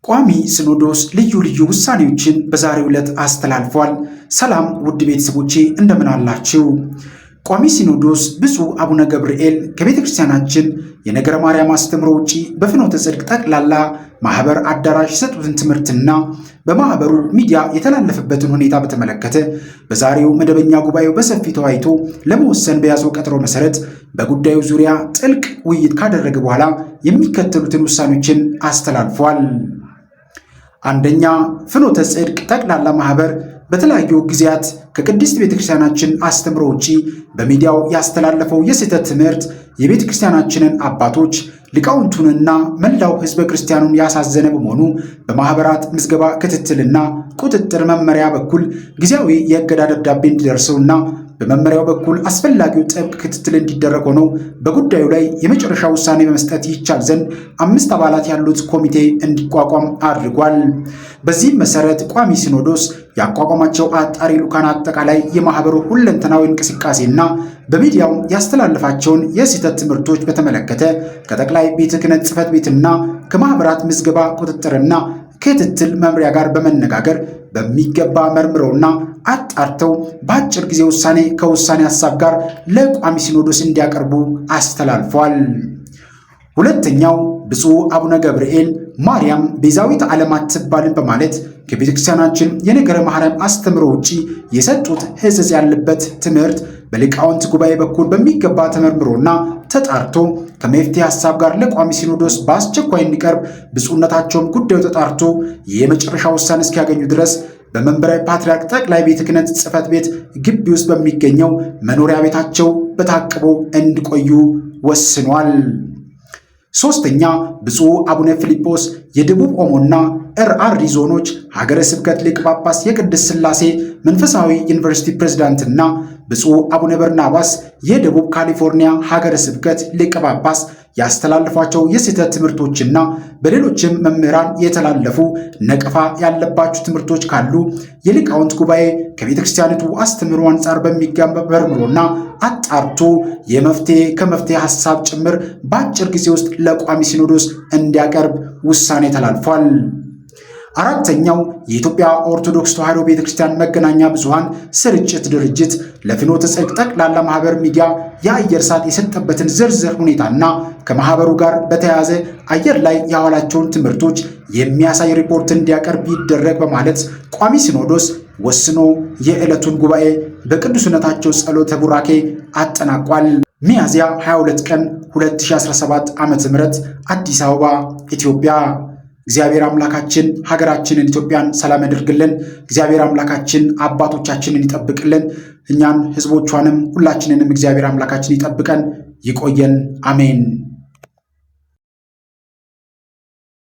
ቋሚ ሲኖዶስ ልዩ ውሳኔዎችን በዛሬው ዕለት አስተላልፏል። ሰላም ውድ ቤተሰቦቼ እንደምን አላችሁ? ቋሚ ሲኖዶስ ብፁዕ አቡነ ገብርኤል ከቤተ ክርስቲያናችን የነገረ ማርያም አስተምሮ ውጪ በፍኖተ ጽድቅ ጠቅላላ ማህበር አዳራሽ የሰጡትን ትምህርትና በማህበሩ ሚዲያ የተላለፈበትን ሁኔታ በተመለከተ በዛሬው መደበኛ ጉባኤው በሰፊ ተወያይቶ ለመወሰን በያዘው ቀጠሮ መሰረት በጉዳዩ ዙሪያ ጥልቅ ውይይት ካደረገ በኋላ የሚከተሉትን ውሳኔዎችን አስተላልፏል። አንደኛ፣ ፍኖተ ጽድቅ ጠቅላላ ማህበር በተለያዩ ጊዜያት ከቅድስት ቤተክርስቲያናችን አስተምሮ ውጪ በሚዲያው ያስተላለፈው የስህተት ትምህርት የቤተክርስቲያናችንን አባቶች ሊቃውንቱንና መላው ሕዝበ ክርስቲያኑን ያሳዘነ በመሆኑ በማህበራት ምዝገባ ክትትልና ቁጥጥር መመሪያ በኩል ጊዜያዊ የእገዳ ደብዳቤ እንዲደርሰውና በመመሪያው በኩል አስፈላጊው ጥብቅ ክትትል እንዲደረግ ሆኖ በጉዳዩ ላይ የመጨረሻ ውሳኔ በመስጠት ይቻል ዘንድ 5 አባላት ያሉት ኮሚቴ እንዲቋቋም አድርጓል። በዚህም መሰረት ቋሚ ሲኖዶስ ያቋቋማቸው አጣሪ ልዑካን አጠቃላይ የማህበሩ ሁለንተናዊ እንቅስቃሴና በሚዲያው ያስተላለፋቸውን የስህተት ትምህርቶች በተመለከተ ከጠቅላይ ቤተ ክህነት ጽሕፈት ቤትና ከማህበራት ምዝገባ ቁጥጥርና ክትትል መምሪያ ጋር በመነጋገር በሚገባ መርምረውና አጣርተው በአጭር ጊዜ ከውሳኔ ሐሳብ ጋር ለቋሚ ሲኖዶስ እንዲያቀርቡ አስተላልፏል። ሁለተኛው፣ ብፁዕ አቡነ ገብርኤል ማርያም ቤዛዊት ዓለም አትባልም በማለት ከቤተክርስቲያናችን የነገረ ማርያም አስተምሮ ውጪ የሰጡት ሕጸጽ ያለበት ትምህርት በሊቃውንት ጉባኤ በኩል በሚገባ ተመርምሮና ተጣርቶ ከመፍትሄ ሐሳብ ጋር ለቋሚ ሲኖዶስ በአስቸኳይ እንዲቀርብ ብፁዕነታቸውም ጉዳዩ ተጣርቶ የመጨረሻ ውሳኔ እስኪያገኙ ድረስ በመንበረ ፓትርያርክ ጠቅላይ ቤተ ክህነት ጽሕፈት ቤት ግቢ ውስጥ በሚገኘው መኖሪያ ቤታቸው በታቅቦ እንዲቆዩ ወስኗል። ሶስተኛ፣ ብፁዕ አቡነ ፊልጶስ የደቡብ ኦሞና ኤርአሪ ዞኖች ሀገረ ስብከት ሊቀ ጳጳስ የቅድስት ሥላሴ መንፈሳዊ ዩኒቨርሲቲ ፕሬዝዳንትና ብፁዕ አቡነ በርናባስ የደቡብ ካሊፎርኒያ ሀገረ ስብከት ሊቀ ጳጳስ ያስተላለፏቸው የስህተት ትምህርቶችና በሌሎችም መምህራን የተላለፉ ነቀፋ ያለባቸው ትምህርቶች ካሉ የሊቃውንት ጉባኤ ከቤተ ክርስቲያኒቱ አስተምህሮ አንጻር በሚገባ መርምሮና አጣርቶ ከመፍትሄ ሐሳብ ጭምር በአጭር ጊዜ ውስጥ ለቋሚ ሲኖዶስ እንዲያቀርብ ውሳኔ ተላልፏል። አራተኛው፣ የኢትዮጵያ ኦርቶዶክስ ተዋሕዶ ቤተክርስቲያን መገናኛ ብዙሃን ስርጭት ድርጅት ለፍኖተ ጽድቅ ጠቅላላ ማህበር ሚዲያ የአየር ሰዓት የሰጠበትን ዝርዝር ሁኔታና ከማህበሩ ጋር በተያያዘ አየር ላይ ያዋላቸውን ትምህርቶች የሚያሳይ ሪፖርት እንዲያቀርብ ይደረግ በማለት ቋሚ ሲኖዶስ ወስኖ የዕለቱን ጉባኤ በቅዱስነታቸው ጸሎተ ቡራኬ አጠናቋል። ሚያዝያ 22 ቀን 2017 ዓ.ም አዲስ አበባ ኢትዮጵያ። እግዚአብሔር አምላካችን ሀገራችንን ኢትዮጵያን ሰላም ያደርግልን። እግዚአብሔር አምላካችን አባቶቻችንን ይጠብቅልን። እኛን ሕዝቦቿንም ሁላችንንም እግዚአብሔር አምላካችን ይጠብቀን፣ ይቆየን። አሜን።